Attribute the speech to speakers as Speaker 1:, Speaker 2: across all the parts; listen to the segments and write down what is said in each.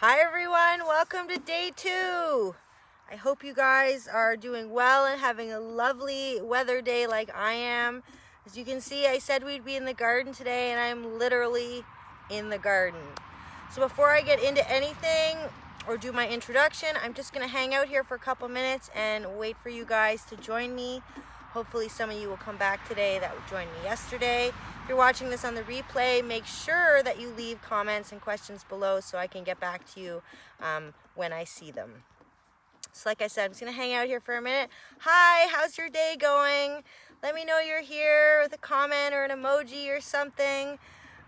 Speaker 1: Hi everyone, welcome to day 2. I hope you guys are doing well and having a lovely weather day like I am. As you can see, I said we'd be in the garden today and I'm literally in the garden. So before I get into anything or do my introduction, I'm just going to hang out here for a couple minutes and wait for you guys to join me. Hopefully some of you will come back today that joined me yesterday. If you're watching this on the replay, make sure that you leave comments and questions below so I can get back to you when I see them. So like I said, I'm just going to hang out here for a minute. Hi, how's your day going? Let me know you're here with a comment or an emoji or something.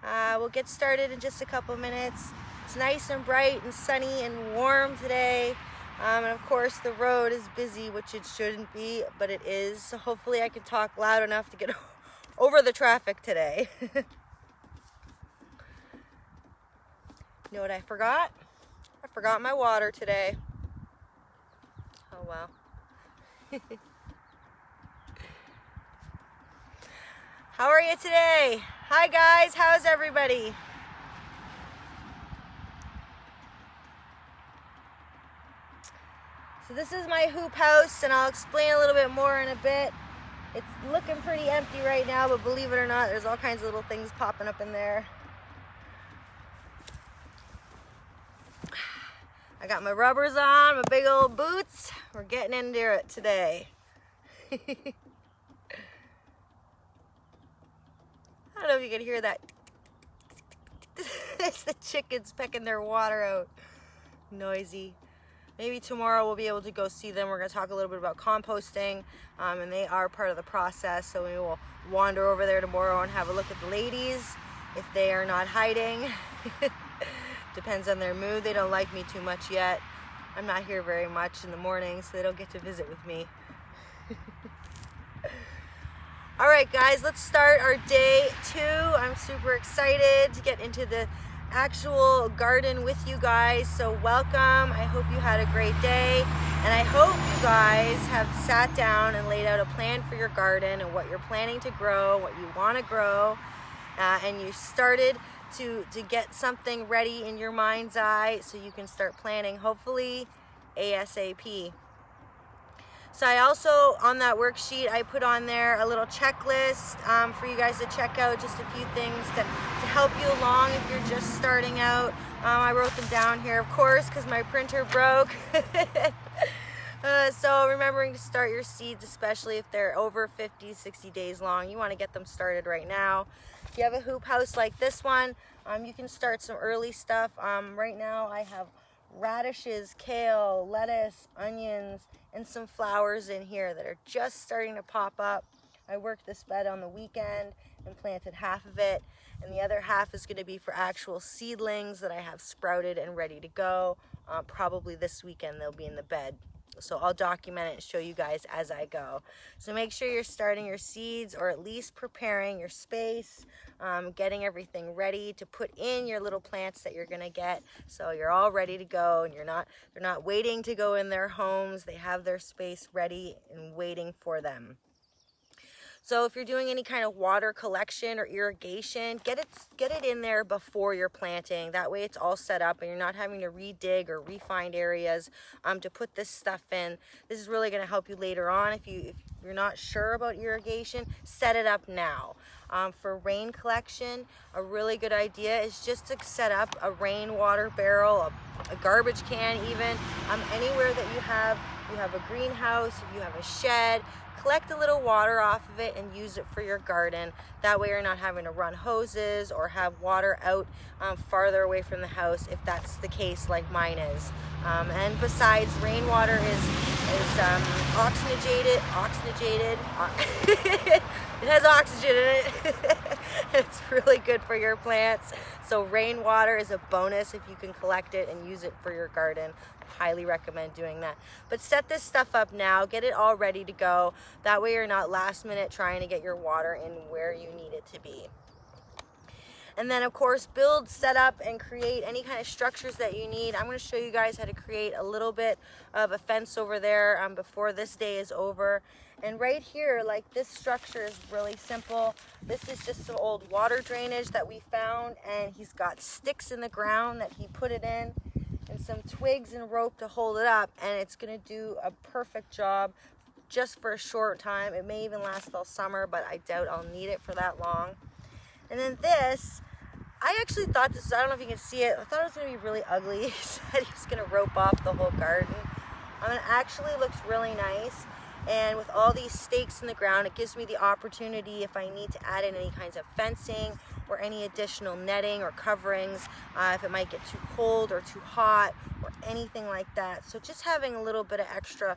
Speaker 1: We'll get started in just a couple minutes. It's nice and bright and sunny and warm today. And of course the road is busy, which it shouldn't be, but it is. So hopefully I can talk loud enough to get over the traffic today. You know what I forgot? I forgot my water today. Oh well. How are you today? Hi guys, how's everybody? So this is my hoop house, and I'll explain a little bit more in a bit. It's looking pretty empty right now, but believe it or not, there's all kinds of little things popping up in there. I got my rubbers on, my big old boots. We're getting into it today. I don't know if you can hear that. It's the chickens pecking their water out. Noisy. Maybe tomorrow we'll be able to go see them. We're going to talk a little bit about composting, and they are part of the process. So we will wander over there tomorrow and have a look at the ladies if they are not hiding. Depends on their mood. They don't like me too much yet. I'm not here very much in the morning, so they don't get to visit with me. All right, guys, let's start our day 2. I'm super excited to get into the actual garden with you guys, so welcome. I hope you had a great day, and I hope you guys have sat down and laid out a plan for your garden and what you're planning to grow, what you want to grow, and you started to get something ready in your mind's eye so you can start planning, hopefully ASAP. So I also, on that worksheet, I put on there a little checklist for you guys to check out, just a few things to help you along if you're just starting out. I wrote them down here, of course, because my printer broke. So remembering to start your seeds, especially if they're over 50, 60 days long. You want to get them started right now. If you have a hoop house like this one, you can start some early stuff. Right now I have radishes, kale, lettuce, onions, and some flowers in here that are just starting to pop up. I worked this bed on the weekend and planted half of it, and the other half is going to be for actual seedlings that I have sprouted and ready to go. Probably this weekend they'll be in the bed. So I'll document it and show you guys as I go. So make sure you're starting your seeds, or at least preparing your space, getting everything ready to put in your little plants that you're gonna get. So you're all ready to go, and they're not waiting to go in their homes. They have their space ready and waiting for them. So if you're doing any kind of water collection or irrigation, get it in there before you're planting. That way it's all set up and you're not having to redig or re-find areas to put this stuff in. This is really going to help you later on. If you're not sure about irrigation, set it up now. For rain collection, a really good idea is just to set up a rainwater barrel, a garbage can even, anywhere that you have a greenhouse, if you have a shed. Collect a little water off of it and use it for your garden. That way you're not having to run hoses or have water out farther away from the house, if that's the case like mine is. And besides, rainwater is oxygenated. It has oxygen in it. It's really good for your plants. So rainwater is a bonus if you can collect it and use it for your garden. Highly recommend doing that. But set this stuff up now, get it all ready to go. That way you're not last minute trying to get your water in where you need it to be. And then of course, build, set up, and create any kind of structures that you need. I'm going to show you guys how to create a little bit of a fence over there before this day is over. And right here, like, this structure is really simple. This is just some old water drainage that we found, and he's got sticks in the ground that he put it in. and some twigs and rope to hold it up, and it's going to do a perfect job just for a short time. It may even last all summer, but I doubt I'll need it for that long. And then this, I actually thought this, I don't know if you can see it, I thought it was going to be really ugly. He said he was going to rope off the whole garden. It actually looks really nice. And with all these stakes in the ground, it gives me the opportunity, if I need to add in any kinds of fencing or any additional netting or coverings, if it might get too cold or too hot or anything like that. So just having a little bit of extra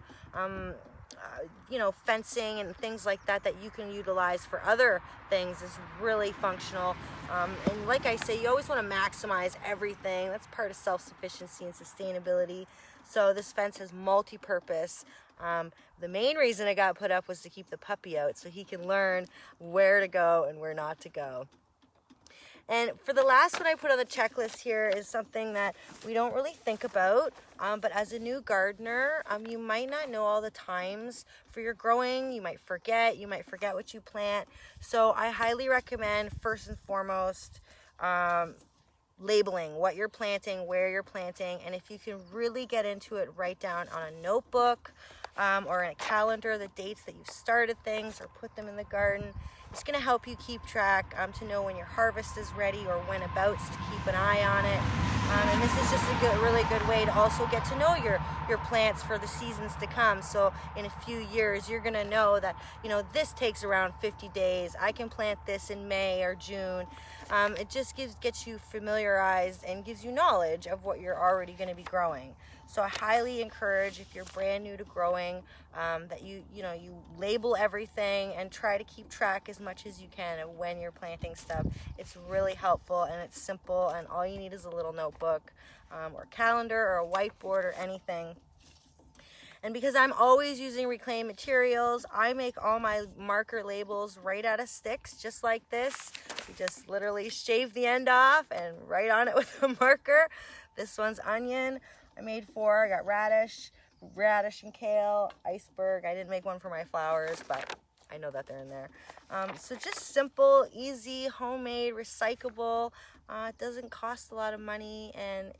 Speaker 1: fencing and things like that that you can utilize for other things is really functional. And like I say, you always want to maximize everything. That's part of self-sufficiency and sustainability. So this fence has multi-purpose. The main reason it got put up was to keep the puppy out so he can learn where to go and where not to go. And for the last one I put on the checklist here is something that we don't really think about, but as a new gardener, you might not know all the times for your growing. You might forget what you plant. So I highly recommend, first and foremost, labeling what you're planting, where you're planting, and if you can really get into it, write down on a notebook or in a calendar the dates that you've started things or put them in the garden. It's going to help you keep track to know when your harvest is ready or when abouts to keep an eye on it. And this is just a really good way to also get to know your plants for the seasons to come. So in a few years, you're going to know that, this takes around 50 days. I can plant this in May or June. It just gets you familiarized and gives you knowledge of what you're already going to be growing. So I highly encourage, if you're brand new to growing, that you label everything and try to keep track as much as you can of when you're planting stuff. It's really helpful and it's simple, and all you need is a little notebook or calendar or a whiteboard or anything. And because I'm always using reclaimed materials, I make all my marker labels right out of sticks, just like this. You just literally shave the end off and write on it with a marker. This one's onion. I made 4. I got radish and kale, iceberg. I didn't make one for my flowers, but I know that they're in there. So just simple, easy, homemade, recyclable. It doesn't cost a lot of money, and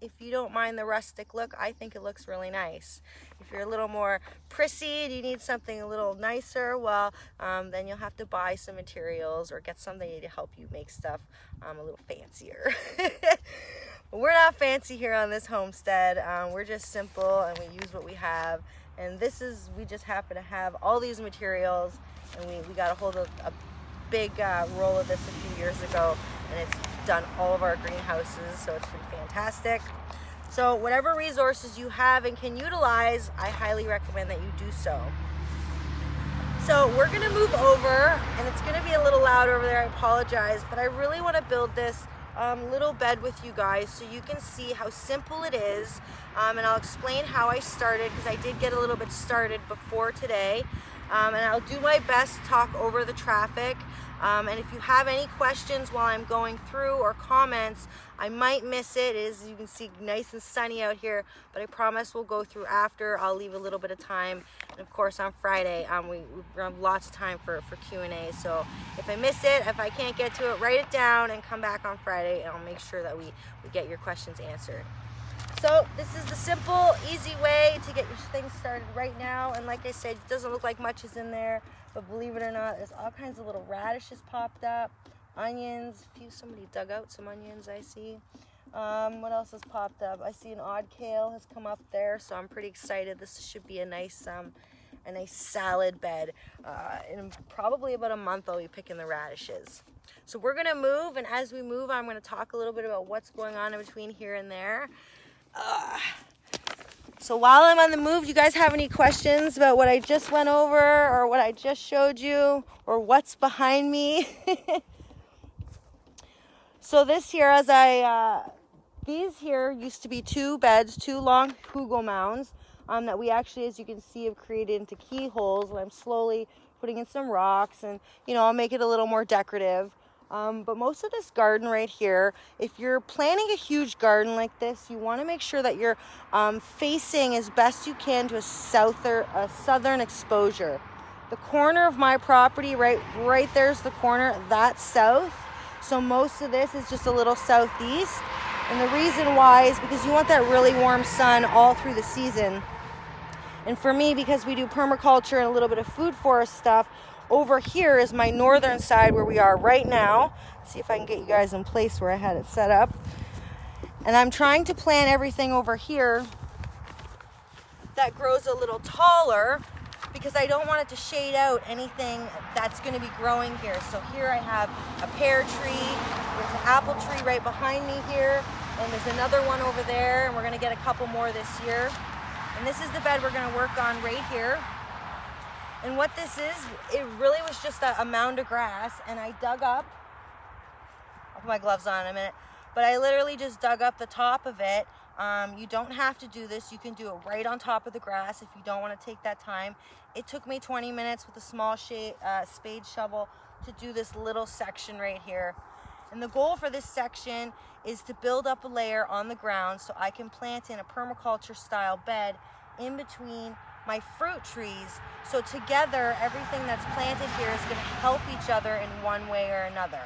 Speaker 1: if you don't mind the rustic look, I think it looks really nice. If you're a little more prissy and you need something a little nicer, well, then you'll have to buy some materials or get somebody to help you make stuff a little fancier. We're not fancy here on this homestead. We're just simple, and we use what we have. And we just happen to have all these materials, and we got a hold of a big roll of this a few years ago, and it's done all of our greenhouses, so it's been fantastic. So whatever resources you have and can utilize, I highly recommend that you do so. So we're gonna move over, and it's gonna be a little loud over there, I apologize, but I really wanna build this little bed with you guys so you can see how simple it is, and I'll explain how I started, because I did get a little bit started before today, and I'll do my best to talk over the traffic, and if you have any questions while I'm going through or comments, I might miss it. It is, you can see, nice and sunny out here, but I promise we'll go through after. I'll leave a little bit of time, and of course on Friday we have lots of time for Q&A, so if I miss it, if I can't get to it, write it down and come back on Friday, and I'll make sure that we get your questions answered. So this is the simple, easy way to get your things started right now, and like I said, it doesn't look like much is in there, but believe it or not, there's all kinds of little radishes popped up, onions, somebody dug out some onions, I see. What else has popped up? I see an odd kale has come up there, so I'm pretty excited. This should be a nice salad bed. In probably about a month, I'll be picking the radishes. So we're gonna move, and as we move, I'm gonna talk a little bit about what's going on in between here and there. So while I'm on the move, do you guys have any questions about what I just went over, or what I just showed you, or what's behind me? So this here, these here used to be 2 beds, 2 long hugelmounds that we actually, as you can see, have created into keyholes, and I'm slowly putting in some rocks, and I'll make it a little more decorative. But most of this garden right here, if you're planting a huge garden like this, you want to make sure that you're facing as best you can to a southern exposure. The corner of my property, right there's the corner, that's south. So most of this is just a little southeast. And the reason why is because you want that really warm sun all through the season. And for me, because we do permaculture and a little bit of food forest stuff, over here is my northern side where we are right now. Let's see if I can get you guys in place where I had it set up. And I'm trying to plant everything over here that grows a little taller because I don't want it to shade out anything that's going to be growing here. So here I have a pear tree, there's an apple tree right behind me here, and there's another one over there, and we're going to get a couple more this year. And this is the bed we're going to work on right here. And what this is, it really was just a mound of grass, and I dug up, I'll put my gloves on in a minute, but I literally just dug up the top of it. You don't have to do this. You can do it right on top of the grass if you don't want to take that time. It took me 20 minutes with a small spade shovel to do this little section right here. And the goal for this section is to build up a layer on the ground so I can plant in a permaculture style bed in between my fruit trees. So together, everything that's planted here is going to help each other in one way or another.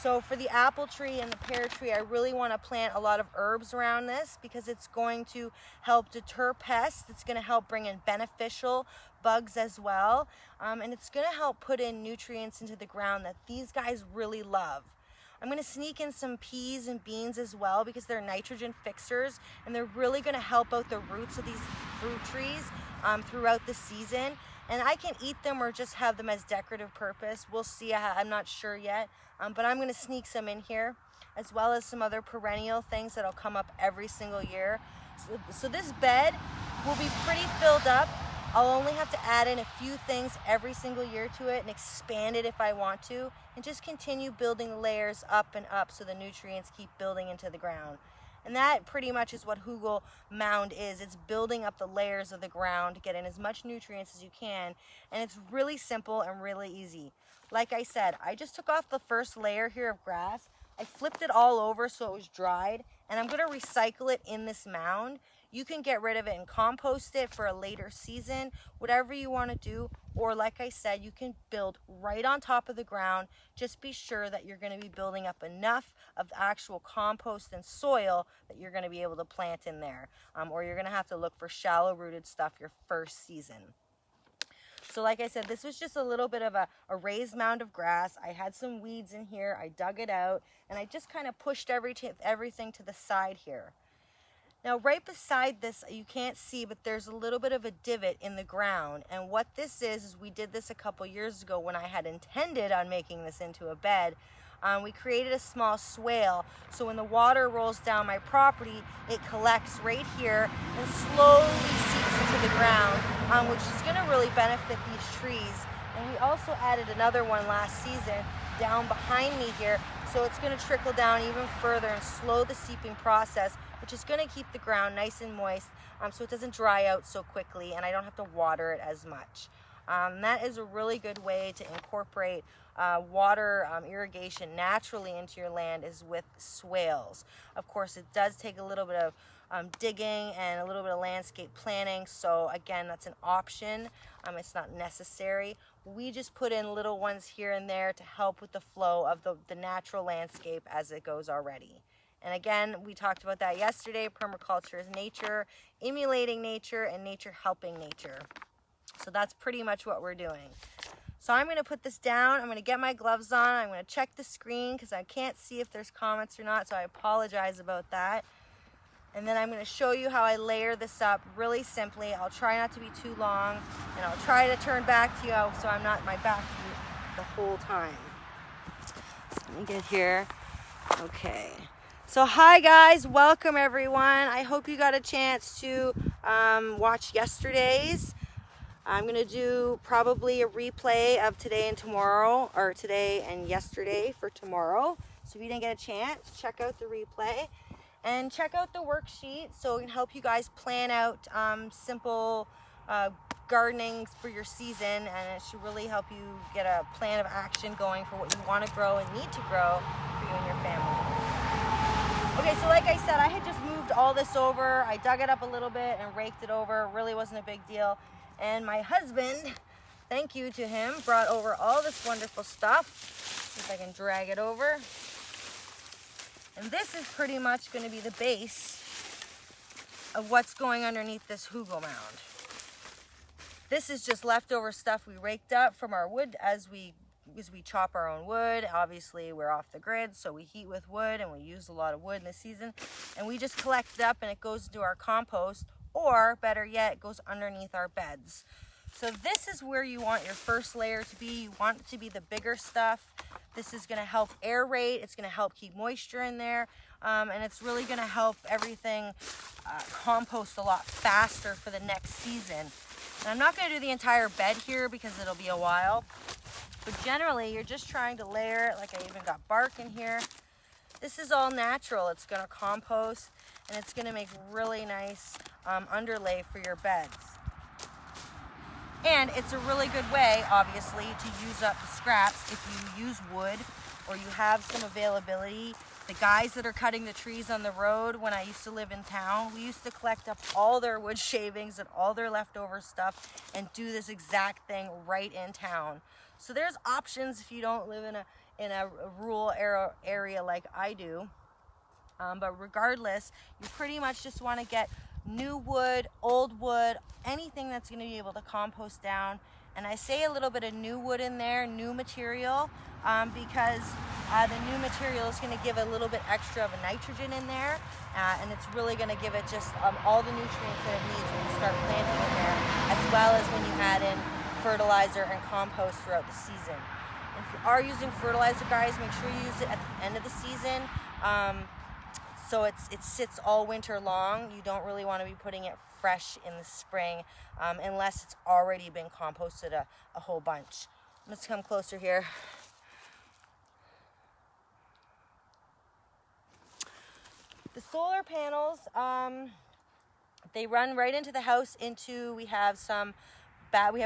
Speaker 1: So for the apple tree and the pear tree, I really want to plant a lot of herbs around this because it's going to help deter pests. It's going to help bring in beneficial bugs as well. And it's going to help put in nutrients into the ground that these guys really love. I'm going to sneak in some peas and beans as well because they're nitrogen fixers and they're really going to help out the roots of these fruit trees throughout the season. And I can eat them or just have them as decorative purpose. We'll see. I'm not sure yet. But I'm going to sneak some in here as well as some other perennial things that'll come up every single year. So this bed will be pretty filled up. I'll only have to add in a few things every single year to it and expand it if I want to, and just continue building layers up and up so the nutrients keep building into the ground. And that pretty much is what hugelmound is. It's building up the layers of the ground to get in as much nutrients as you can, and it's really simple and really easy. Like I said, I just took off the first layer here of grass. I flipped it all over so it was dried, and I'm going to recycle it in this mound. You can get rid of it and compost it for a later season, whatever you want to do. Or like I said, you can build right on top of the ground. Just be sure that you're going to be building up enough of the actual compost and soil that you're going to be able to plant in there. Or you're going to have to look for shallow rooted stuff your first season. So like I said, this was just a little bit of a raised mound of grass. I had some weeds in here. I dug it out and I just kind of pushed everything to the side here. Now right beside this, you can't see, but there's a little bit of a divot in the ground. And what this is we did this a couple years ago when I had intended on making this into a bed. We created a small swale, so when the water rolls down my property, it collects right here and slowly seeps into the ground, which is going to really benefit these trees. And we also added another one last season down behind me here, so it's going to trickle down even further and slow the seeping process, which is going to keep the ground nice and moist so it doesn't dry out so quickly and I don't have to water it as much. That is a really good way to incorporate water irrigation naturally into your land is with swales. Of course, it does take a little bit of digging and a little bit of landscape planning, so again, that's an option. It's not necessary. We just put in little ones here and there to help with the flow of the natural landscape as it goes already. And again, we talked about that yesterday. Permaculture is nature, emulating nature, and nature helping nature. So that's pretty much what we're doing. So I'm going to put this down. I'm going to get my gloves on. I'm going to check the screen because I can't see if there's comments or not, so I apologize about that. And then I'm going to show you how I layer this up really simply. I'll try not to be too long, and I'll try to turn back to you so I'm not my back to you the whole time. So let me get here. Okay. So hi guys, welcome everyone. I hope you got a chance to watch yesterday's. I'm gonna do probably a replay of today and tomorrow, or today and yesterday for tomorrow. So if you didn't get a chance, check out the replay and check out the worksheet so it can help you guys plan out simple gardening for your season, and it should really help you get a plan of action going for what you want to grow and need to grow for you and your family. Okay, so like I said, I had just moved all this over. I dug it up a little bit and raked it over. It really wasn't a big deal. And my husband, thank you to him, brought over all this wonderful stuff. See if I can drag it over. And this is pretty much going to be the base of what's going underneath this hugelmound. This is just leftover stuff we raked up from our wood as we chop our own wood. Obviously, we're off the grid, so we heat with wood, and we use a lot of wood in the season. And we just collect it up, and it goes into our compost, or better yet, it goes underneath our beds. So this is where you want your first layer to be. You want it to be the bigger stuff. This is going to help aerate. It's going to help keep moisture in there, and it's really going to help everything compost a lot faster for the next season. And I'm not going to do the entire bed here because it'll be a while. But generally, you're just trying to layer it. Like I even got bark in here. This is all natural. It's going to compost, and it's going to make really nice underlay for your beds. And it's a really good way, obviously, to use up the scraps if you use wood or you have some availability. The guys that are cutting the trees on the road, when I used to live in town, we used to collect up all their wood shavings and all their leftover stuff and do this exact thing right in town. So there's options if you don't live in a rural area like I do. But regardless, you pretty much just want to get new wood, old wood, anything that's going to be able to compost down. And I say a little bit of new wood in there, new material, because the new material is going to give a little bit extra of a nitrogen in there, and it's really going to give it just all the nutrients that it needs when you start planting in there, as well as when you add in fertilizer and compost throughout the season. And if you are using fertilizer, guys, make sure you use it at the end of the season. So it sits all winter long. You don't really want to be putting it fresh in the spring unless it's already been composted a whole bunch. Let's come closer here. The solar panels, they run right into the house. We have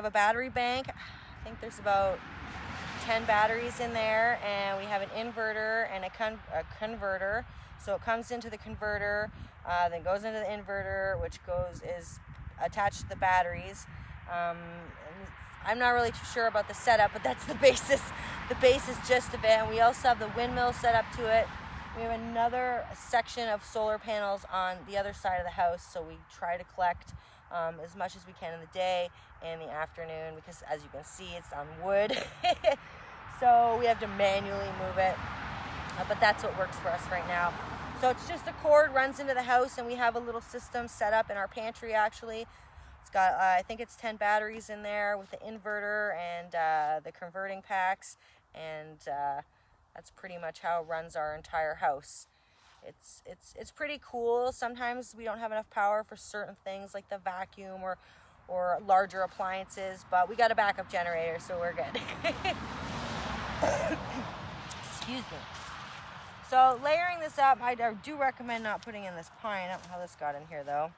Speaker 1: a battery bank. I think there's about 10 batteries in there, and we have an inverter and a converter. So it comes into the converter, then goes into the inverter, which is attached to the batteries. I'm not really too sure about the setup, but that's the basis gist of it. And we also have the windmill set up to it. We have another section of solar panels on the other side of the house, so we try to collect as much as we can in the day and the afternoon, because as you can see, it's on wood. So we have to manually move it, but that's what works for us right now. So it's just a cord runs into the house, and we have a little system set up in our pantry. Actually, it's got I think it's 10 batteries in there with the inverter and the converting packs, and that's pretty much how it runs our entire house. It's pretty cool. Sometimes we don't have enough power for certain things like the vacuum or larger appliances, but we got a backup generator, so we're good. Excuse me. So layering this up, I do recommend not putting in this pine. I don't know how this got in here though.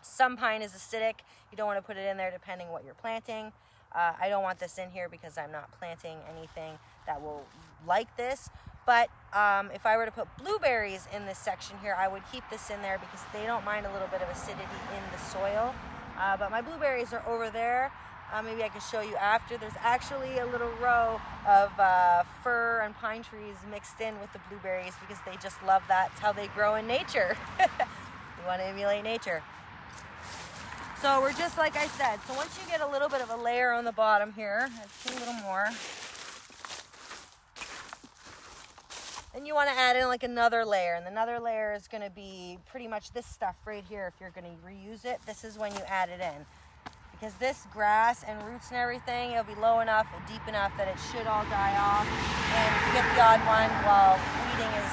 Speaker 1: Some pine is acidic. You don't want to put it in there depending what you're planting. I don't want this in here because I'm not planting anything that will like this. But if I were to put blueberries in this section here, I would keep this in there because they don't mind a little bit of acidity in the soil. But my blueberries are over there. Maybe I can show you after. There's actually a little row of fir and pine trees mixed in with the blueberries because they just love that. It's how they grow in nature. You want to emulate nature. So we're just like I said. So once you get a little bit of a layer on the bottom here, let's see a little more. Then you want to add in like another layer, and another layer is going to be pretty much this stuff right here. If you're going to reuse it, this is when you add it in. Because this grass and roots and everything, it'll be low enough and deep enough that it should all die off. And if you get the odd one, well, weeding is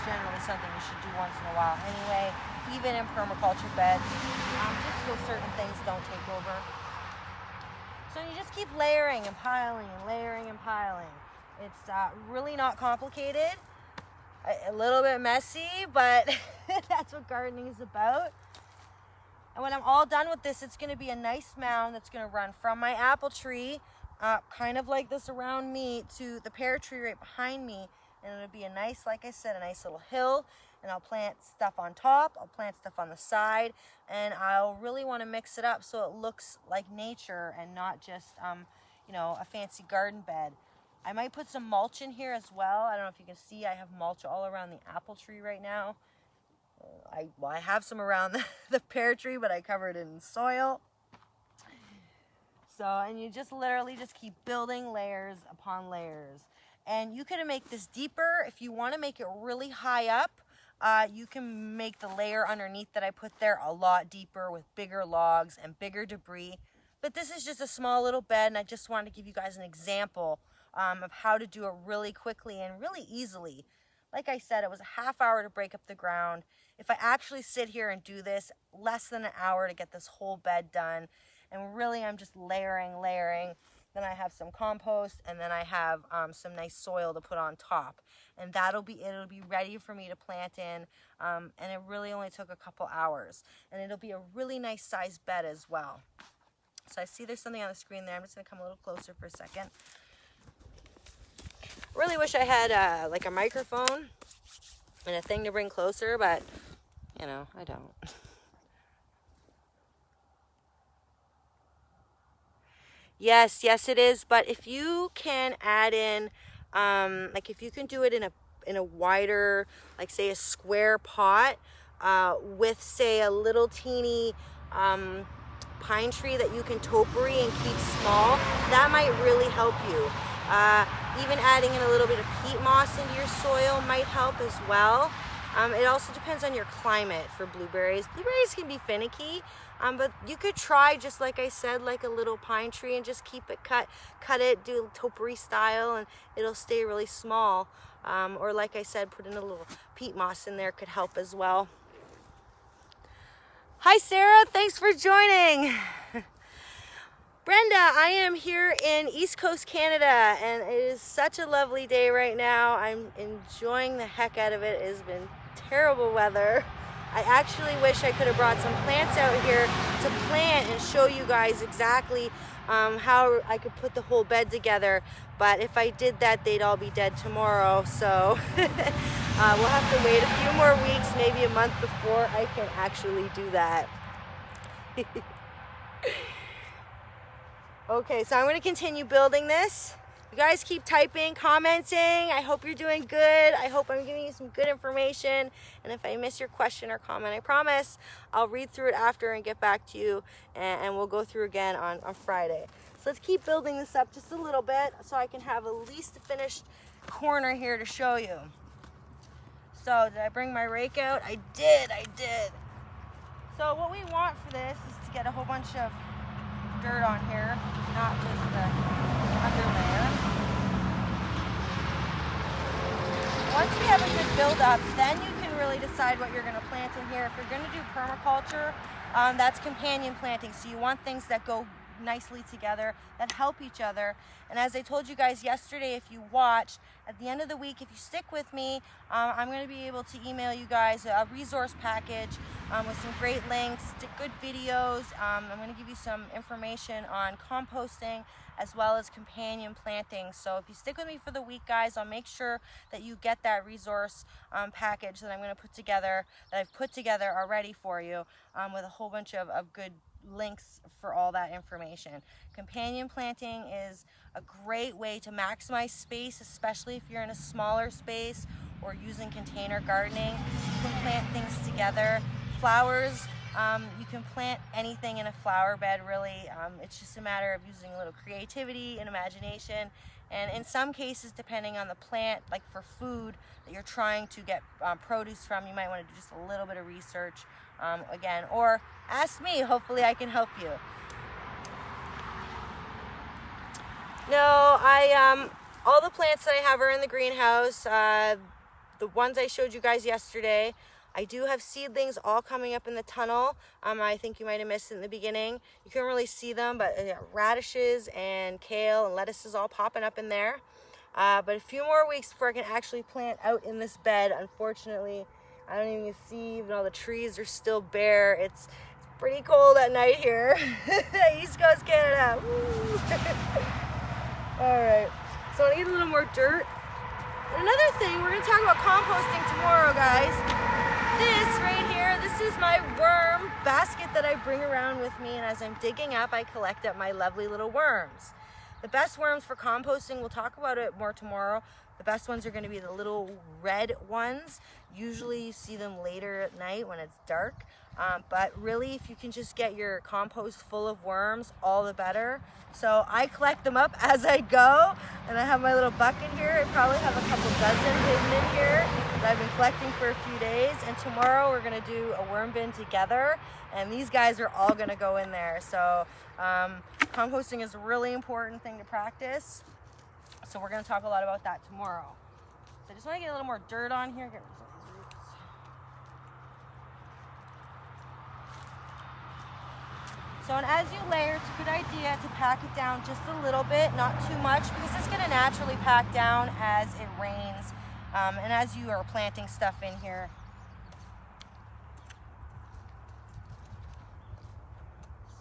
Speaker 1: generally something you should do once in a while anyway, even in permaculture beds, just so certain things don't take over. So you just keep layering and piling and layering and piling. It's really not complicated, a little bit messy, but that's what gardening is about. And when I'm all done with this, it's going to be a nice mound that's going to run from my apple tree, kind of like this around me, to the pear tree right behind me. And it'll be a nice, like I said, a nice little hill. And I'll plant stuff on top, I'll plant stuff on the side, and I'll really want to mix it up so it looks like nature and not just, a fancy garden bed. I might put some mulch in here as well. I don't know if you can see, I have mulch all around the apple tree right now. I have some around the pear tree, but I cover it in soil. So, and you just literally just keep building layers upon layers. And you can make this deeper. If you want to make it really high up, you can make the layer underneath that I put there a lot deeper with bigger logs and bigger debris. But this is just a small little bed, and I just wanted to give you guys an example of how to do it really quickly and really easily. Like I said, it was a half hour to break up the ground. If I actually sit here and do this, less than an hour to get this whole bed done. And really, I'm just layering. Then I have some compost, and then I have some nice soil to put on top. And it'll be ready for me to plant in. And it really only took a couple hours. And it'll be a really nice sized bed as well. So I see there's something on the screen there. I'm just going to come a little closer for a second. Really wish I had like a microphone and a thing to bring closer, but you know, I don't. Yes, it is. But if you can add in, like if you can do it in a wider, like say a square pot, with say a little teeny pine tree that you can topiary and keep small, that might really help you. Even adding in a little bit of peat moss into your soil might help as well. It also depends on your climate for blueberries. Blueberries can be finicky, but you could try, just like I said, like a little pine tree and just keep it cut it, do topiary style, and it'll stay really small. Or like I said, put in a little peat moss in there could help as well. Hi Sarah, thanks for joining. Brenda, I am here in East Coast Canada, and it is such a lovely day right now. I'm enjoying the heck out of it. It has been terrible weather. I actually wish I could have brought some plants out here to plant and show you guys exactly how I could put the whole bed together. But if I did that, they'd all be dead tomorrow. So we'll have to wait a few more weeks, maybe a month before I can actually do that. Okay, so I'm going to continue building this. You guys keep typing, commenting. I hope you're doing good. I hope I'm giving you some good information. And if I miss your question or comment, I promise I'll read through it after and get back to you. And we'll go through again on Friday. So let's keep building this up just a little bit so I can have at least a finished corner here to show you. So did I bring my rake out? I did. So what we want for this is to get a whole bunch of dirt on here, not just the underlayer. Once we have a good build-up, then you can really decide what you're going to plant in here. If you're going to do permaculture, that's companion planting. So you want things that go nicely together, that help each other. And as I told you guys yesterday, if you watched, at the end of the week, if you stick with me, I'm going to be able to email you guys a resource package with some great links, good videos. I'm going to give you some information on composting as well as companion planting. So if you stick with me for the week, guys, I'll make sure that you get that resource package that I'm going to put together, that I've put together already for you, with a whole bunch of good links for all that information. Companion planting is a great way to maximize space, especially if you're in a smaller space or using container gardening. You can plant things together. Flowers, you can plant anything in a flower bed, really. It's just a matter of using a little creativity and imagination. And in some cases, depending on the plant, like for food that you're trying to get produce from, you might want to do just a little bit of research again, or ask me. Hopefully I can help you. No, all the plants that I have are in the greenhouse. The ones I showed you guys yesterday. I do have seedlings all coming up in the tunnel. I think you might have missed it in the beginning. You couldn't really see them, but radishes and kale and lettuces all popping up in there. But a few more weeks before I can actually plant out in this bed. Unfortunately, I don't even see, even all the trees are still bare. It's pretty cold at night here. East Coast Canada. All right, so I need a little more dirt. And another thing, we're gonna talk about composting tomorrow, guys. This right here, this is my worm basket that I bring around with me, and as I'm digging up, I collect up my lovely little worms. The best worms for composting, we'll talk about it more tomorrow. The best ones are going to be the little red ones. Usually you see them later at night when it's dark. But really, if you can just get your compost full of worms, all the better. So I collect them up as I go, and I have my little bucket here. I probably have a couple dozen hidden in here that I've been collecting for a few days. And tomorrow we're going to do a worm bin together, and these guys are all going to go in there. So composting is a really important thing to practice. So we're going to talk a lot about that tomorrow. So I just want to get a little more dirt on here. Get rid of some of these roots. So, and as you layer, it's a good idea to pack it down just a little bit, not too much, because it's going to naturally pack down as it rains and as you are planting stuff in here.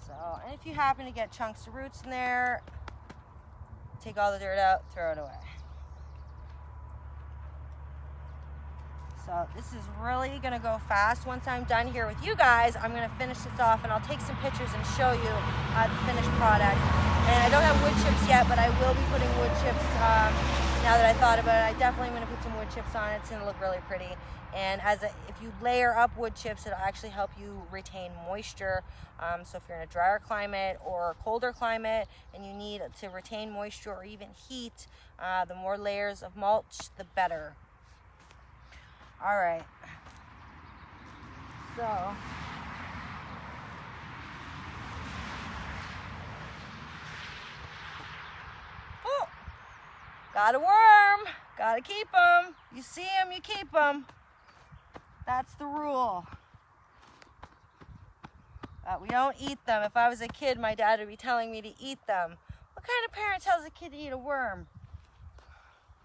Speaker 1: So, and if you happen to get chunks of roots in there, take all the dirt out, throw it away. So this is really gonna go fast. Once I'm done here with you guys, I'm gonna finish this off and I'll take some pictures and show you the finished product. And I don't have wood chips yet, but I will be putting wood chips now that I thought about it. I definitely am gonna put some wood chips on it. It's gonna look really pretty. And if you layer up wood chips, it'll actually help you retain moisture. So if you're in a drier climate or a colder climate and you need to retain moisture or even heat, the more layers of mulch, the better. All right. So oh, got a worm. Gotta keep them. You see them, you keep them. That's the rule. We don't eat them. If I was a kid, my dad would be telling me to eat them. What kind of parent tells a kid to eat a worm?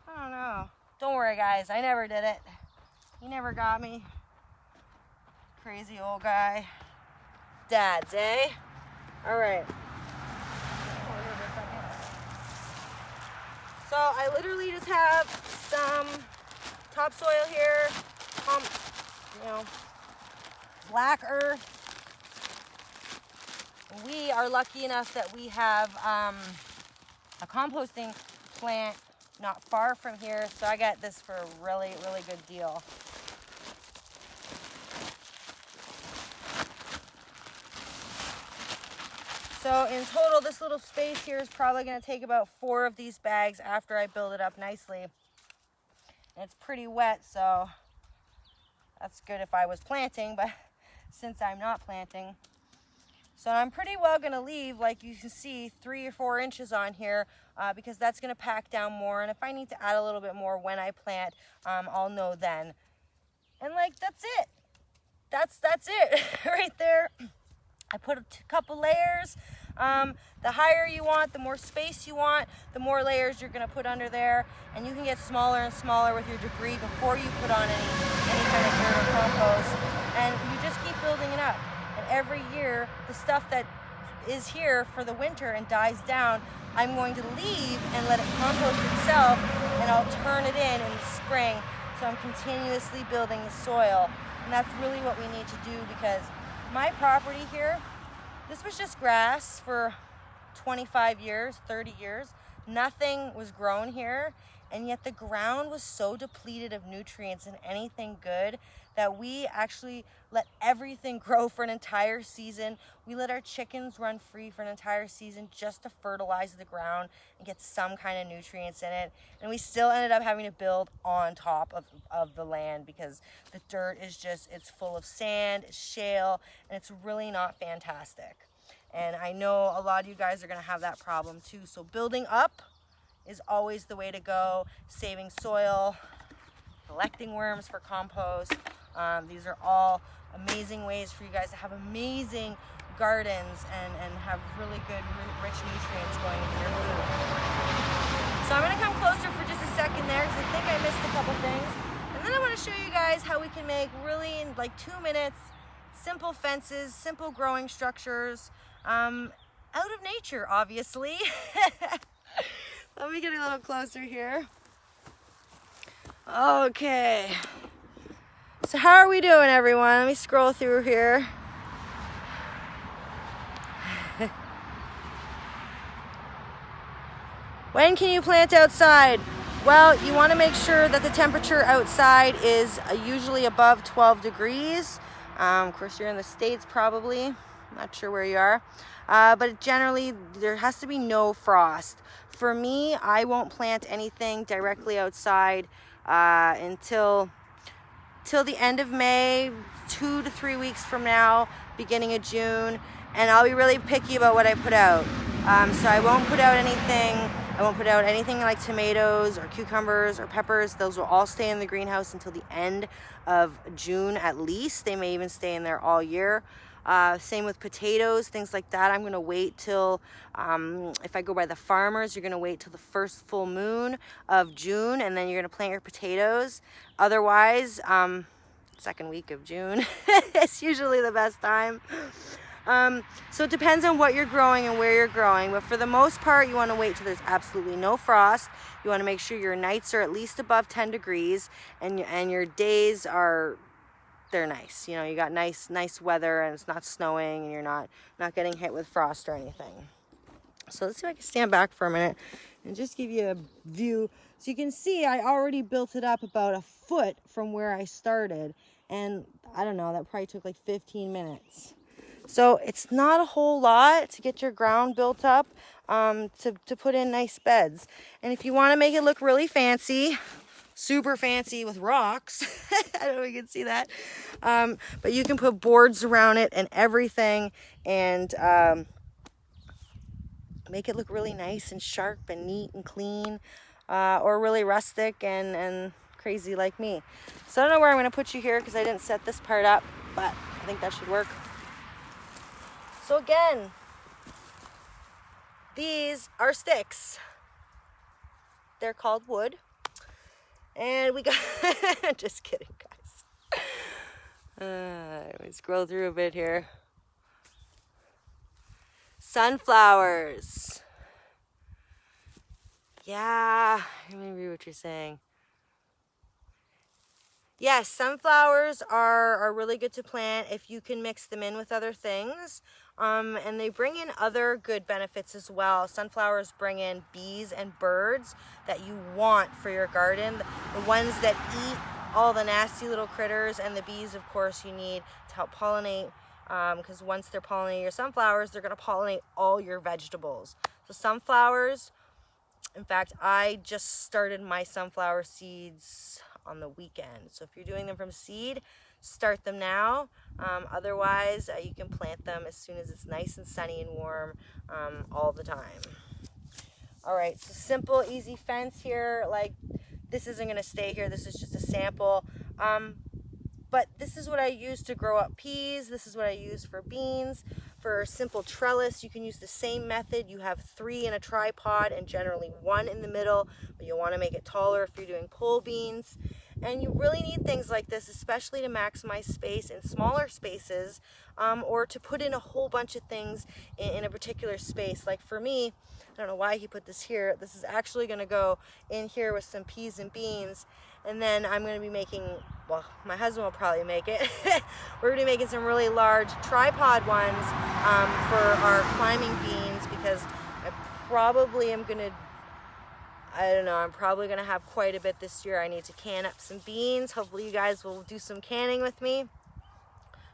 Speaker 1: I don't know. Don't worry, guys. I never did it. He never got me. Crazy old guy. Dads, eh? All right. So I literally just have some topsoil here, black earth. We are lucky enough that we have a composting plant not far from here, so I got this for a really, really good deal. So in total, this little space here is probably going to take about 4 of these bags after I build it up nicely. And it's pretty wet, so that's good if I was planting, but since I'm not planting. So I'm pretty well going to leave, like you can see, 3 or 4 inches on here because that's going to pack down more. And if I need to add a little bit more when I plant, I'll know then. And like, that's it. That's it right there. I put a couple layers. The higher you want, the more space you want, the more layers you're going to put under there. And you can get smaller and smaller with your debris before you put on any kind of dirt or compost. And you just keep building it up. And every year, the stuff that is here for the winter and dies down, I'm going to leave and let it compost itself, and I'll turn it in the spring. So I'm continuously building the soil. And that's really what we need to do, because my property here, this was just grass for 25 years, 30 years. Nothing was grown here, and yet the ground was so depleted of nutrients and anything good that we actually let everything grow for an entire season. We let our chickens run free for an entire season just to fertilize the ground and get some kind of nutrients in it. And we still ended up having to build on top of the land because the dirt is just, it's full of sand, it's shale, and it's really not fantastic. And I know a lot of you guys are gonna have that problem too. So building up is always the way to go. Saving soil, collecting worms for compost. These are all amazing ways for you guys to have amazing gardens and have really good, rich nutrients going into your food. So I'm gonna come closer for just a second there because I think I missed a couple things. And then I wanna show you guys how we can make really, in like 2 minutes, simple fences, simple growing structures, out of nature, obviously. Let me get a little closer here. Okay. So how are we doing, everyone? Let me scroll through here. When can you plant outside? Well, you want to make sure that the temperature outside is usually above 12 degrees. Of course, you're in the States probably. I'm not sure where you are. But generally, there has to be no frost. For me, I won't plant anything directly outside until the end of May, 2 to 3 weeks from now, beginning of June. And I'll be really picky about what I put out. So I won't put out anything. I won't put out anything like tomatoes or cucumbers or peppers. Those will all stay in the greenhouse until the end of June at least. They may even stay in there all year. Same with potatoes, things like that. I'm going to wait till, if I go by the farmers, you're going to wait till the first full moon of June, and then you're going to plant your potatoes. Otherwise, second week of June is usually the best time. So it depends on what you're growing and where you're growing, but for the most part, you want to wait till there's absolutely no frost. You want to make sure your nights are at least above 10 degrees, and your days they're nice. You know, you got nice weather, and it's not snowing, and you're not getting hit with frost or anything. So let's see if I can stand back for a minute and just give you a view. So you can see I already built it up about a foot from where I started, and I don't know, that probably took like 15 minutes. So it's not a whole lot to get your ground built up, to put in nice beds. And if you want to make it look really fancy, super fancy with rocks, I don't know if you can see that, but you can put boards around it and everything, and make it look really nice and sharp and neat and clean, or really rustic and crazy like me. So I don't know where I'm going to put you here because I didn't set this part up, but I think that should work. So again, these are sticks. They're called wood. And we got, just kidding, guys. Let me scroll through a bit here. Sunflowers. Yeah, let me read what you're saying. Yes, sunflowers are really good to plant if you can mix them in with other things. And they bring in other good benefits as well. Sunflowers bring in bees and birds that you want for your garden. The ones that eat all the nasty little critters, and the bees, of course, you need to help pollinate. Because once they're pollinating your sunflowers, they're going to pollinate all your vegetables. So sunflowers, in fact, I just started my sunflower seeds on the weekend. So if you're doing them from seed, start them now. Otherwise, you can plant them as soon as it's nice and sunny and warm, all the time. All right, so simple, easy fence here. Like, this isn't going to stay here. This is just a sample. But this is what I use to grow up peas. This is what I use for beans. For simple trellis, you can use the same method. You have 3 in a tripod and generally 1 in the middle, but you'll want to make it taller if you're doing pole beans. And you really need things like this, especially to maximize space in smaller spaces, or to put in a whole bunch of things in a particular space. Like for me, I don't know why he put this here. This is actually going to go in here with some peas and beans. And then I'm going to be making, well, my husband will probably make it. We're going to be making some really large tripod ones for our climbing beans, because I probably am going to, I don't know, I'm probably going to have quite a bit this year. I need to can up some beans. Hopefully you guys will do some canning with me.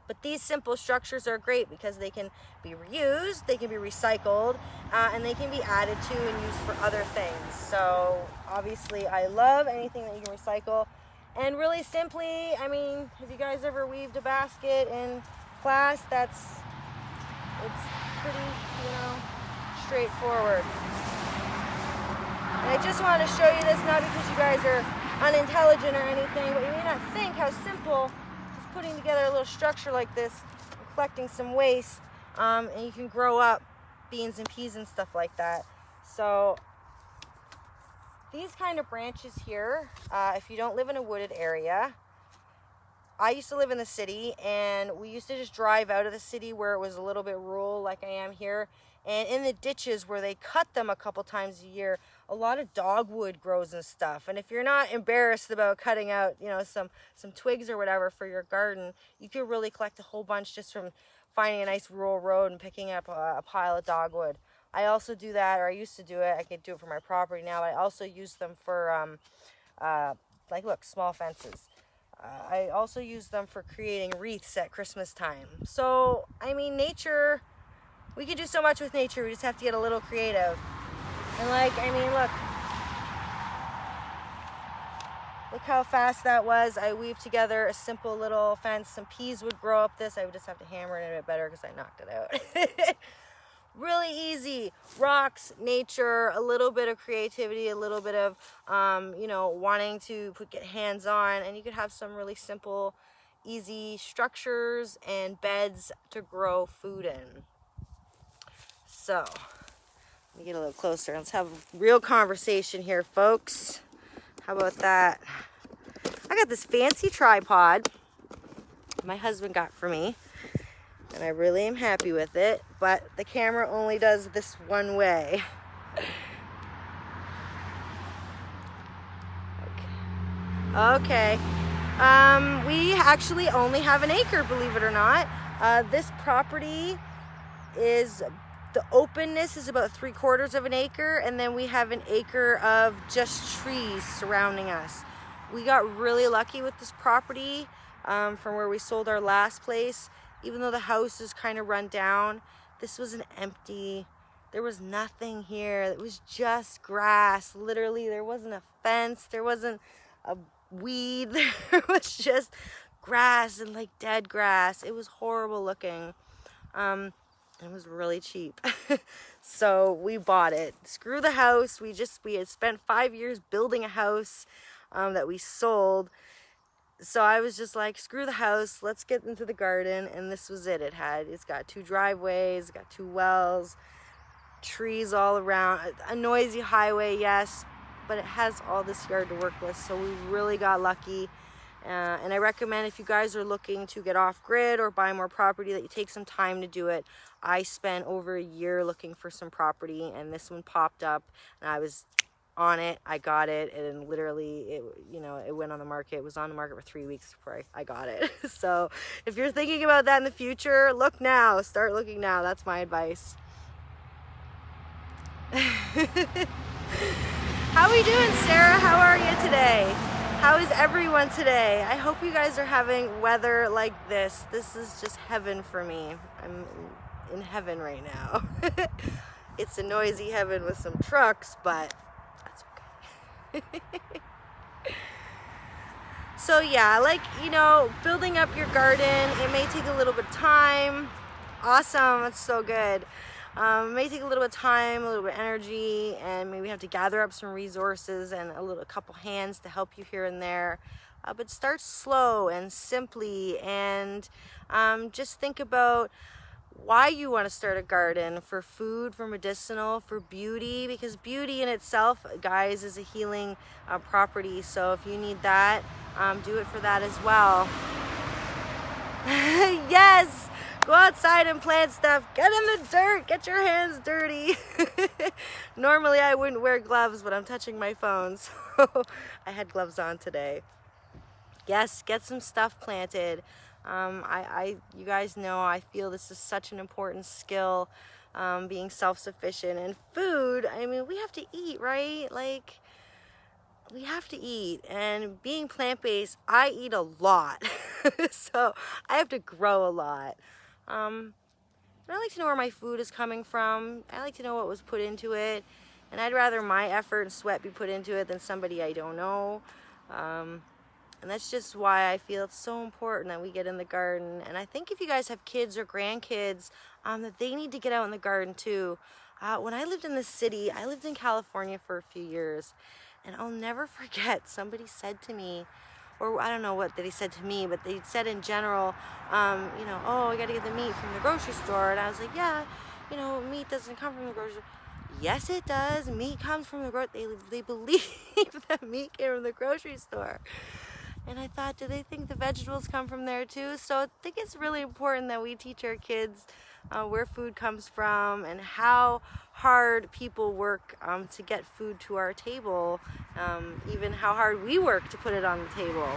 Speaker 1: But these simple structures are great because they can be reused, they can be recycled, and they can be added to and used for other things. So obviously I love anything that you can recycle. And really simply, I mean, have you guys ever weaved a basket in class? It's pretty, straightforward. And I just wanted to show you this, not because you guys are unintelligent or anything, but you may not think how simple putting together a little structure like this, collecting some waste, and you can grow up beans and peas and stuff like that. So these kind of branches here, if you don't live in a wooded area, I used to live in the city, and we used to just drive out of the city where it was a little bit rural like I am here, and in the ditches where they cut them a couple times a year, a lot of dogwood grows and stuff. And if you're not embarrassed about cutting out, some twigs or whatever for your garden, you could really collect a whole bunch just from finding a nice rural road and picking up a pile of dogwood. I also do that, or I used to do it. I could do it for my property now. But I also use them for, like, look, small fences. I also use them for creating wreaths at Christmas time. So, I mean, nature, we can do so much with nature. We just have to get a little creative. And like, I mean, look how fast that was. I weaved together a simple little fence. Some peas would grow up this. I would just have to hammer it a bit better because I knocked it out. Really easy. Rocks, nature, a little bit of creativity, a little bit of, you know, wanting to get hands on, and you could have some really simple, easy structures and beds to grow food in. So, let me get a little closer. Let's have a real conversation here, folks. How about that? I got this fancy tripod my husband got for me, and I really am happy with it, but the camera only does this one way. Okay. We actually only have an acre, believe it or not. This property is, the openness is about 3/4 of an acre, and then we have an acre of just trees surrounding us. We got really lucky with this property from where we sold our last place. Even though the house is kind of run down, this was an empty, there was nothing here. It was just grass. Literally, there wasn't a fence, there wasn't a weed, there was just grass and like dead grass. It was horrible looking. It was really cheap. So we bought it. Screw the house. We had spent 5 years building a house that we sold. So I was just like, screw the house, let's get into the garden. And this was it. It's got 2 driveways, it's got 2 wells, trees all around, a noisy highway, yes, but it has all this yard to work with. So we really got lucky. And I recommend, if you guys are looking to get off grid or buy more property, that you take some time to do it. I spent over a year looking for some property, and this one popped up, and I was on it. I got it, and literally, it went on the market. It was on the market for 3 weeks before I got it. So if you're thinking about that in the future, look now. Start looking now. That's my advice. How are we doing, Sarah? How are you today? How is everyone today? I hope you guys are having weather like this. This is just heaven for me. I'm in heaven right now. It's a noisy heaven with some trucks, but that's okay. So yeah, like, building up your garden, it may take a little bit of time. Awesome, that's so good. It may take a little bit of time, a little bit of energy, and maybe have to gather up some resources and a couple hands to help you here and there. But start slow and simply, and just think about why you want to start a garden: for food, for medicinal, for beauty, because beauty in itself, guys, is a healing property. So if you need that, do it for that as well. Yes! Go outside and plant stuff. Get in the dirt. Get your hands dirty. Normally I wouldn't wear gloves, but I'm touching my phone, so I had gloves on today. Yes, get some stuff planted. You guys know, I feel this is such an important skill, being self-sufficient. And food, I mean, we have to eat, right? Like, we have to eat, and being plant-based, I eat a lot. So I have to grow a lot. And I like to know where my food is coming from. I like to know what was put into it, and I'd rather my effort and sweat be put into it than somebody I don't know. And that's just why I feel it's so important that we get in the garden. And I think if you guys have kids or grandkids, that they need to get out in the garden too. When I lived in the city, I lived in California for a few years, and I'll never forget, somebody said to me, or I don't know what they said to me, but they said in general, oh, I got to get the meat from the grocery store. And I was like, yeah, meat doesn't come from the grocery store. Yes, it does. Meat comes from the grocery. They believe that meat came from the grocery store. And I thought, do they think the vegetables come from there too? So I think it's really important that we teach our kids where food comes from and how hard people work to get food to our table, even how hard we work to put it on the table.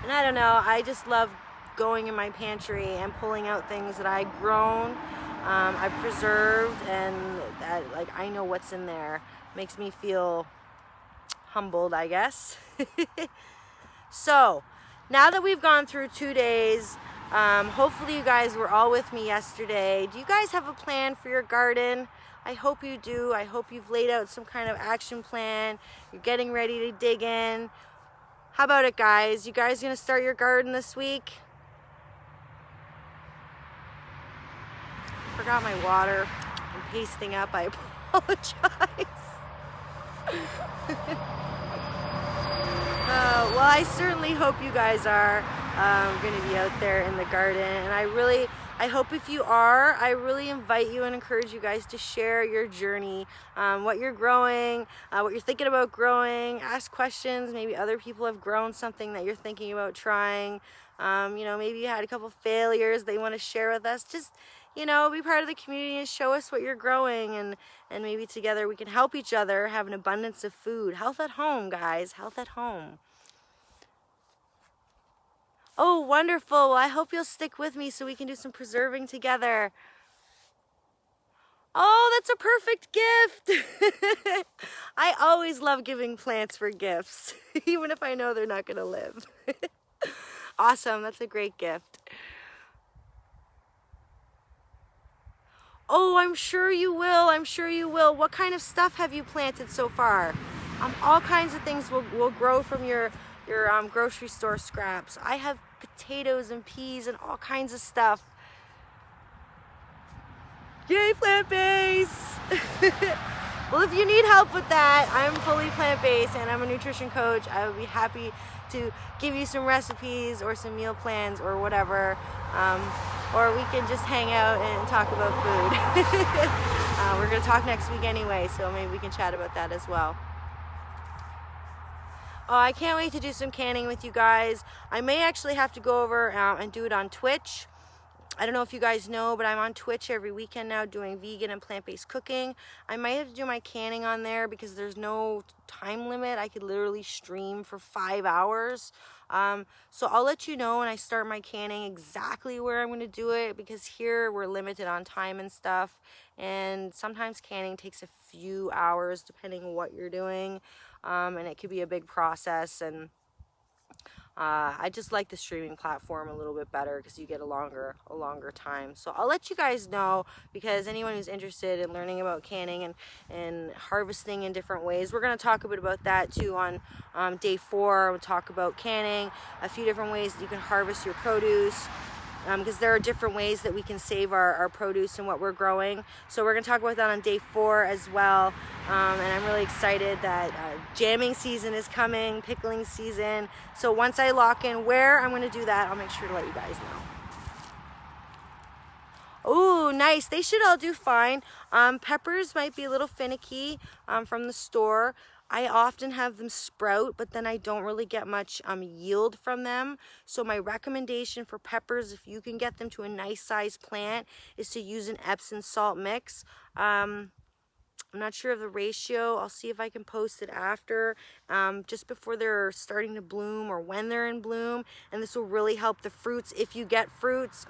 Speaker 1: And I don't know, I just love going in my pantry and pulling out things that I've grown. I've preserved, and that, like, I know what's in there. Makes me feel humbled, I guess. So now that we've gone through 2 days, hopefully you guys were all with me yesterday. Do you guys have a plan for your garden? I hope you do. I hope you've laid out some kind of action plan. You're getting ready to dig in. How about it, guys? You guys gonna start your garden this week? Forgot my water. I'm pasting up. I apologize. Well, I certainly hope you guys are going to be out there in the garden, and I hope if you are, I really invite you and encourage you guys to share your journey, what you're growing, what you're thinking about growing. Ask questions. Maybe other people have grown something that you're thinking about trying. You know, maybe you had a couple failures they want to share with us. Just, you know, be part of the community and show us what you're growing, and maybe together we can help each other have an abundance of food. Health at home, guys. Health at home. Oh, wonderful. Well, I hope you'll stick with me so we can do some preserving together. Oh, that's a perfect gift. I always love giving plants for gifts, even if I know they're not going to live. Awesome. That's a great gift. Oh, I'm sure you will. I'm sure you will. What kind of stuff have you planted so far? All kinds of things will grow from your grocery store scraps. I have potatoes and peas and all kinds of stuff. Yay, plant-based! Well, if you need help with that, I'm fully plant-based and I'm a nutrition coach. I would be happy to give you some recipes or some meal plans or whatever. Or we can just hang out and talk about food. We're going to talk next week anyway, so maybe we can chat about that as well. Oh, I can't wait to do some canning with you guys. I may actually have to go over and do it on Twitch. I don't know if you guys know, but I'm on Twitch every weekend now doing vegan and plant-based cooking. I might have to do my canning on there because there's no time limit. I could literally stream for 5 hours. So I'll let you know when I start my canning exactly where I'm going to do it, because here we're limited on time and stuff. And sometimes canning takes a few hours depending on what you're doing. And it could be a big process, and I just like the streaming platform a little bit better because you get a longer time. So I'll let you guys know, because anyone who's interested in learning about canning and harvesting in different ways, we're going to talk a bit about that too on day 4. We'll talk about canning, a few different ways that you can harvest your produce. Because there are different ways that we can save our produce and what we're growing. So we're going to talk about that on day 4 as well. And I'm really excited that jamming season is coming, pickling season. So once I lock in where I'm going to do that, I'll make sure to let you guys know. Oh, nice. They should all do fine. Peppers might be a little finicky from the store. I often have them sprout, but then I don't really get much yield from them. So my recommendation for peppers, if you can get them to a nice size plant, is to use an Epsom salt mix. I'm not sure of the ratio. I'll see if I can post it after, just before they're starting to bloom or when they're in bloom. And this will really help the fruits. If you get fruits,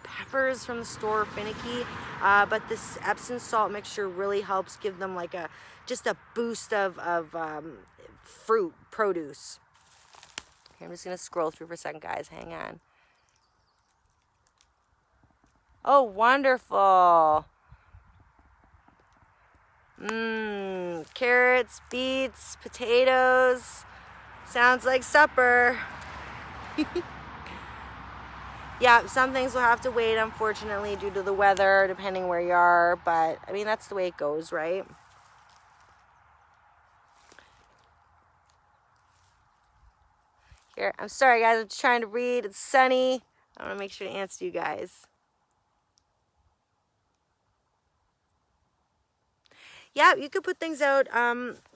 Speaker 1: peppers from the store are finicky, but this Epsom salt mixture really helps give them like just a boost of produce. Okay, I'm just gonna scroll through for a second, guys. Hang on. Oh, wonderful. Carrots, beets, potatoes. Sounds like supper. Yeah, some things will have to wait, unfortunately, due to the weather, depending where you are. But, I mean, that's the way it goes, right? Here, I'm sorry, guys. I'm just trying to read. It's sunny. I want to make sure to answer you guys. Yeah, you could put things out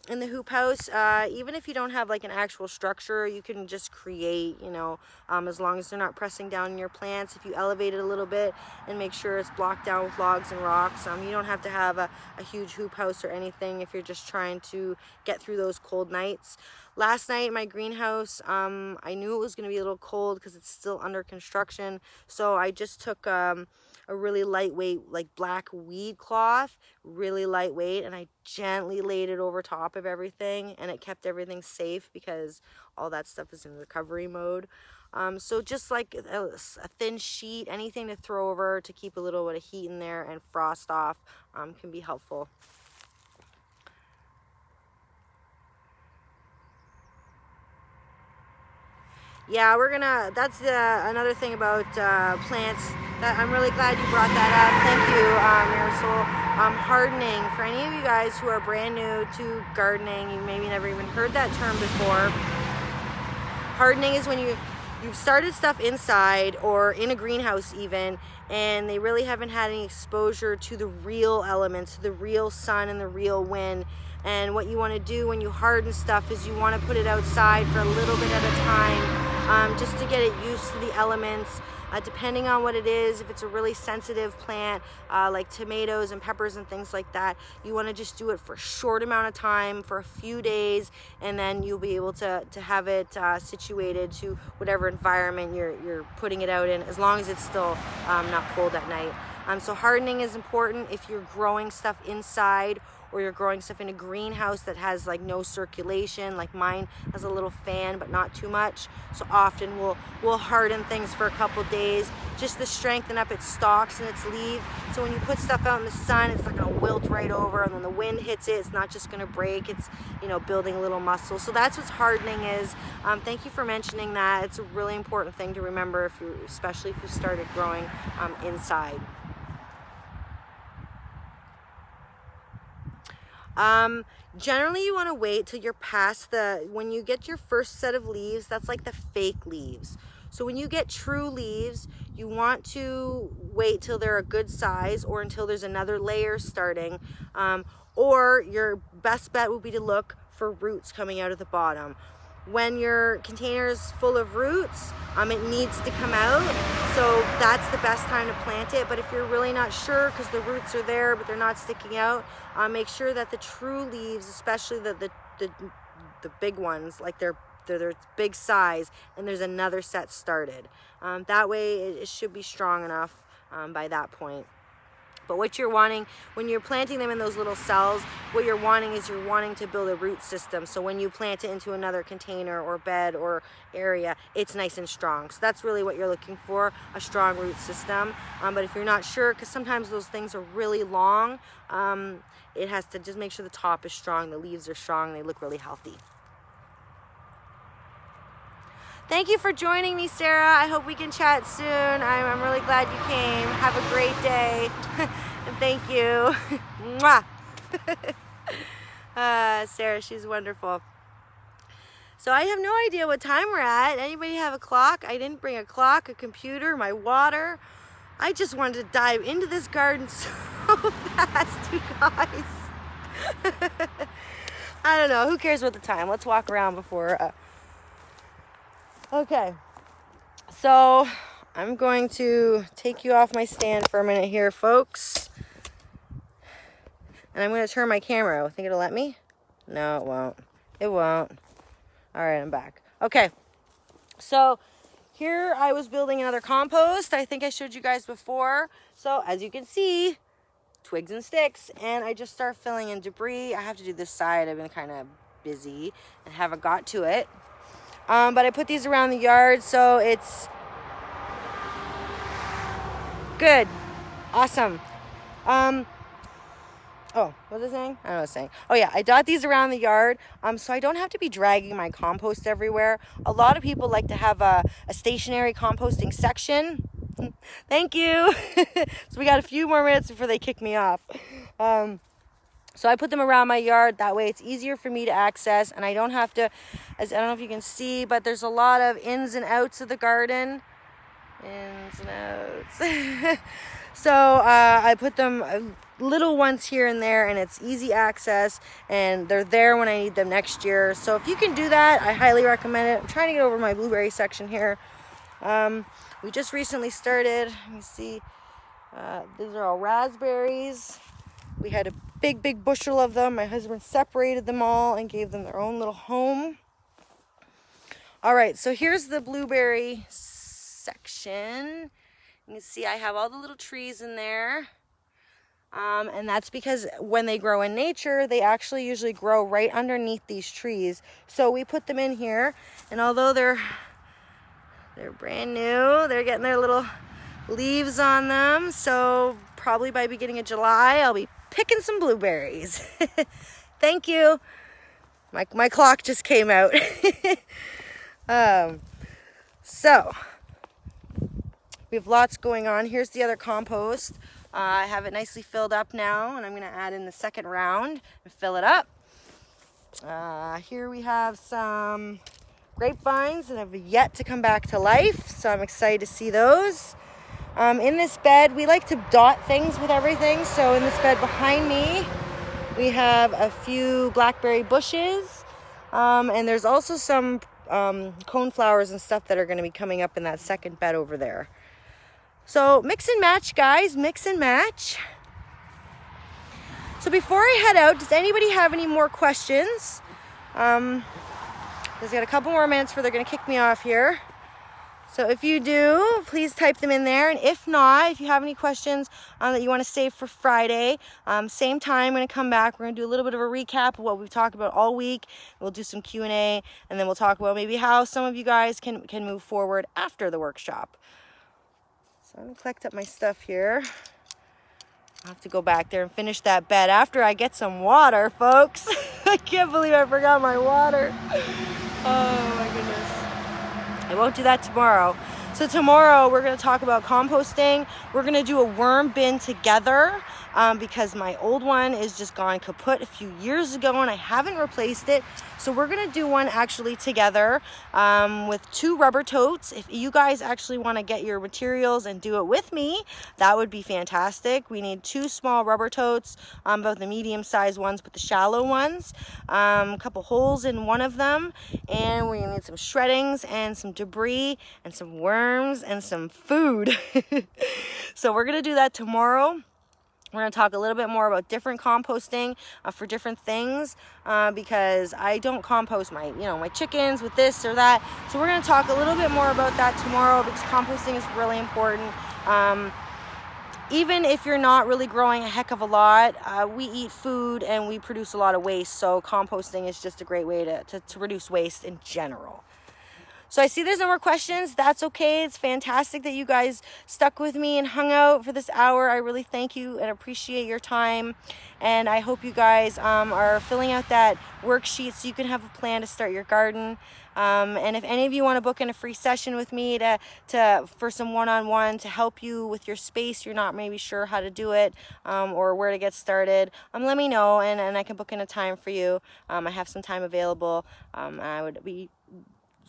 Speaker 1: in the hoop house, even if you don't have like an actual structure, you can just create, you know, as long as they're not pressing down on your plants. If you elevate it a little bit and make sure it's blocked down with logs and rocks, you don't have to have a huge hoop house or anything if you're just trying to get through those cold nights. Last night, my greenhouse, I knew it was going to be a little cold because it's still under construction, so I just took a really lightweight, like black weed cloth, really lightweight, and I gently laid it over top of everything, and it kept everything safe because all that stuff is in recovery mode. So just like a thin sheet, anything to throw over to keep a little bit of heat in there and frost off can be helpful. Yeah, that's another thing about plants that I'm really glad you brought that up. Thank you, Marisol. Hardening, for any of you guys who are brand new to gardening, you maybe never even heard that term before. Hardening is when you've started stuff inside or in a greenhouse even, and they really haven't had any exposure to the real elements, the real sun and the real wind. And what you want to do when you harden stuff is you want to put it outside for a little bit at a time, just to get it used to the elements. Depending on what it is, if it's a really sensitive plant like tomatoes and peppers and things like that, you want to just do it for a short amount of time, for a few days, and then you'll be able to have it situated to whatever environment you're putting it out in, as long as it's still not cold at night. So hardening is important if you're growing stuff inside, or you're growing stuff in a greenhouse that has like no circulation. Like mine has a little fan, but not too much. So often we'll harden things for a couple days just to strengthen up its stalks and its leaves. So when you put stuff out in the sun, it's not gonna wilt right over, and then the wind hits it, it's not just gonna break, it's, you know, building a little muscle. So that's what hardening is. Thank you for mentioning that. It's a really important thing to remember, especially if you started growing inside. Generally you want to wait till you're past when you get your first set of leaves, that's like the fake leaves. So when you get true leaves, you want to wait till they're a good size, or until there's another layer starting, or your best bet would be to look for roots coming out of the bottom. When your container is full of roots, it needs to come out, so that's the best time to plant it. But if you're really not sure, because the roots are there but they're not sticking out, make sure that the true leaves, especially the big ones, like they're big size, and there's another set started. That way it should be strong enough by that point. But what you're wanting, when you're planting them in those little cells, what you're wanting to build a root system. So when you plant it into another container or bed or area, it's nice and strong. So that's really what you're looking for, a strong root system. But if you're not sure, because sometimes those things are really long, it has to just make sure the top is strong, the leaves are strong, they look really healthy. Thank you for joining me, Sarah. I hope we can chat soon. I'm really glad you came. Have a great day. And thank you. Mwah. Sarah, she's wonderful. So I have no idea what time we're at. Anybody have a clock? I didn't bring a clock, a computer, my water. I just wanted to dive into this garden so fast, you guys. I don't know. Who cares about the time? Let's walk around before... Okay, so I'm going to take you off my stand for a minute here, folks. And I'm going to turn my camera. I think it'll let me? No, it won't. It won't. All right, I'm back. Okay, so here I was building another compost. I think I showed you guys before. So as you can see, twigs and sticks. And I just start filling in debris. I have to do this side. I've been kind of busy and haven't got to it. But I put these around the yard, so it's good. Awesome. Oh, what was I saying? I don't know what I was saying. Oh yeah, I dot these around the yard, so I don't have to be dragging my compost everywhere. A lot of people like to have a stationary composting section. Thank you. So we got a few more minutes before they kick me off. So I put them around my yard. That way it's easier for me to access, and I don't have to, I don't know if you can see, but there's a lot of ins and outs of the garden. Ins and outs. So I put them little ones here and there, and it's easy access, and they're there when I need them next year. So if you can do that, I highly recommend it. I'm trying to get over my blueberry section here. We just recently started. Let me see. These are all raspberries. We had a big bushel of them. My husband separated them all and gave them their own little home. All right, so here's the blueberry section. You can see I have all the little trees in there. And that's because when they grow in nature, they actually usually grow right underneath these trees. So we put them in here, and although they're brand new, they're getting their little leaves on them. So probably by beginning of July, I'll be picking some blueberries. Thank you. My clock just came out. So we have lots going on. Here's the other compost. I have it nicely filled up now, and I'm going to add in the second round and fill it up. Here we have some grapevines that have yet to come back to life, so I'm excited to see those. In this bed, we like to dot things with everything, so in this bed behind me, we have a few blackberry bushes, and there's also some coneflowers and stuff that are going to be coming up in that second bed over there. So mix and match, guys, mix and match. So before I head out, does anybody have any more questions? There's got a couple more minutes before they're going to kick me off here. So if you do, please type them in there. And if not, if you have any questions that you want to save for Friday, same time, I'm going to come back. We're going to do a little bit of a recap of what we've talked about all week. We'll do some Q&A, and then we'll talk about maybe how some of you guys can move forward after the workshop. So I'm going to collect up my stuff here. I'll have to go back there and finish that bed after I get some water, folks. I can't believe I forgot my water. Oh my goodness. I won't do that tomorrow. So tomorrow we're going to talk about composting. We're going to do a worm bin together because my old one is just gone kaput a few years ago and I haven't replaced it. So we're going to do one actually together with 2 rubber totes. If you guys actually want to get your materials and do it with me, that would be fantastic. We need 2 small rubber totes, both the medium-sized ones but the shallow ones, a couple holes in one of them, and we need some shreddings and some debris and some worms and some food. So we're going to do that tomorrow. We're going to talk a little bit more about different composting for different things because I don't compost my chickens with this or that. So we're going to talk a little bit more about that tomorrow because composting is really important. Even if you're not really growing a heck of a lot, we eat food and we produce a lot of waste. So composting is just a great way to reduce waste in general. So I see there's no more questions. That's okay. It's fantastic that you guys stuck with me and hung out for this hour. I really thank you and appreciate your time. And I hope you guys are filling out that worksheet so you can have a plan to start your garden. And if any of you want to book in a free session with me for some one-on-one to help you with your space, you're not maybe sure how to do it or where to get started, let me know and I can book in a time for you. I have some time available. I would be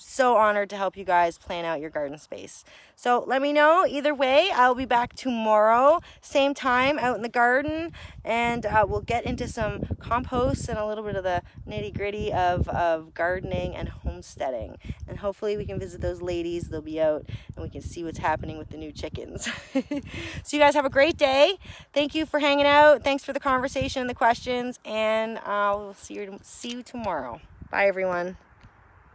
Speaker 1: so honored to help you guys plan out your garden space. So let me know. Either way, I'll be back tomorrow, same time, out in the garden, and we'll get into some compost and a little bit of the nitty-gritty of gardening and homesteading. And hopefully we can visit those ladies. They'll be out and we can see what's happening with the new chickens. So you guys have a great day. Thank you for hanging out. Thanks for the conversation and the questions, and we'll see you tomorrow. Bye, everyone.